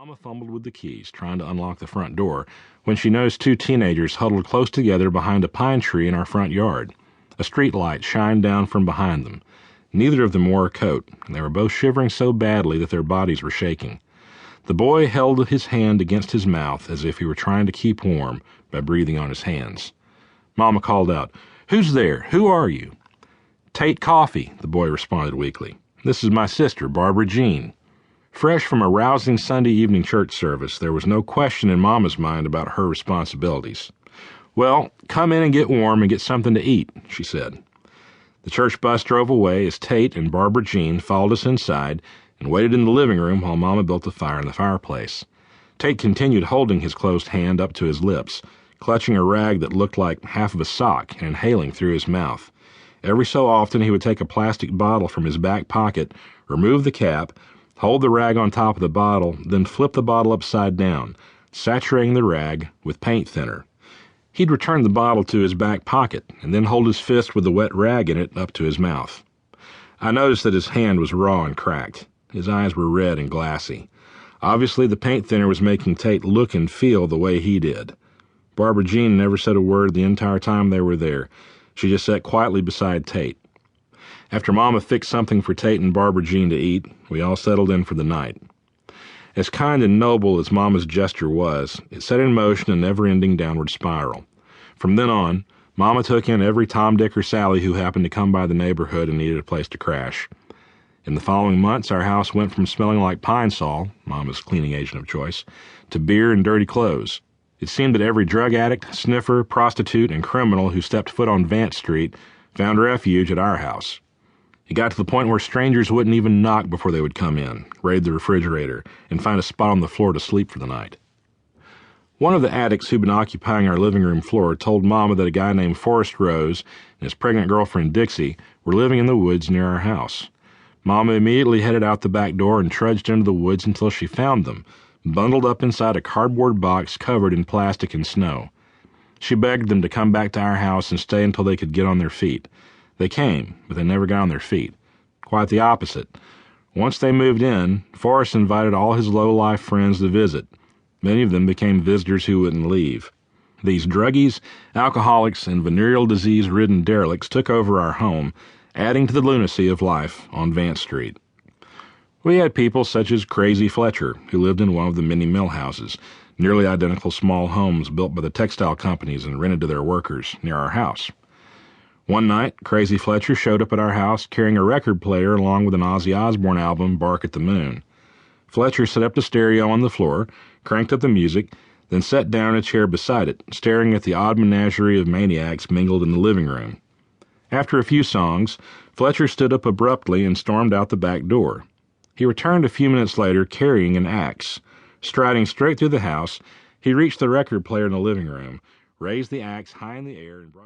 Mama fumbled with the keys, trying to unlock the front door, when she noticed two teenagers huddled close together behind a pine tree in our front yard. A street light shined down from behind them. Neither of them wore a coat, and they were both shivering so badly that their bodies were shaking. The boy held his hand against his mouth as if he were trying to keep warm by breathing on his hands. Mama called out, "Who's there? Who are you?" "Tate Coffee," the boy responded weakly. "This is my sister, Barbara Jean." Fresh from a rousing Sunday evening church service, there was no question in Mama's mind about her responsibilities. "Well, come in and get warm and get something to eat," she said. The church bus drove away as Tate and Barbara Jean followed us inside and waited in the living room while Mama built a fire in the fireplace. Tate continued holding his closed hand up to his lips, clutching a rag that looked like half of a sock and inhaling through his mouth. Every so often he would take a plastic bottle from his back pocket, remove the cap, hold the rag on top of the bottle, then flip the bottle upside down, saturating the rag with paint thinner. He'd return the bottle to his back pocket and then hold his fist with the wet rag in it up to his mouth. I noticed that his hand was raw and cracked. His eyes were red and glassy. Obviously, the paint thinner was making Tate look and feel the way he did. Barbara Jean never said a word the entire time they were there. She just sat quietly beside Tate. After Mama fixed something for Tate and Barbara Jean to eat, we all settled in for the night. As kind and noble as Mama's gesture was, it set in motion a never-ending downward spiral. From then on, Mama took in every Tom, Dick, or Sally who happened to come by the neighborhood and needed a place to crash. In the following months, our house went from smelling like Pine Sol, Mama's cleaning agent of choice, to beer and dirty clothes. It seemed that every drug addict, sniffer, prostitute, and criminal who stepped foot on Vance Street found refuge at our house. It got to the point where strangers wouldn't even knock before they would come in, raid the refrigerator, and find a spot on the floor to sleep for the night. One of the addicts who'd been occupying our living room floor told Mama that a guy named Forrest Rose and his pregnant girlfriend Dixie were living in the woods near our house. Mama immediately headed out the back door and trudged into the woods until she found them, bundled up inside a cardboard box covered in plastic and snow. She begged them to come back to our house and stay until they could get on their feet. They came, but they never got on their feet. Quite the opposite. Once they moved in, Forrest invited all his low-life friends to visit. Many of them became visitors who wouldn't leave. These druggies, alcoholics, and venereal disease-ridden derelicts took over our home, adding to the lunacy of life on Vance Street. We had people such as Crazy Fletcher, who lived in one of the many mill houses, nearly identical small homes built by the textile companies and rented to their workers, near our house. One night, Crazy Fletcher showed up at our house carrying a record player along with an Ozzy Osbourne album, Bark at the Moon. Fletcher set up the stereo on the floor, cranked up the music, then sat down in a chair beside it, staring at the odd menagerie of maniacs mingled in the living room. After a few songs, Fletcher stood up abruptly and stormed out the back door. He returned a few minutes later carrying an axe. Striding straight through the house, he reached the record player in the living room, raised the axe high in the air, and brought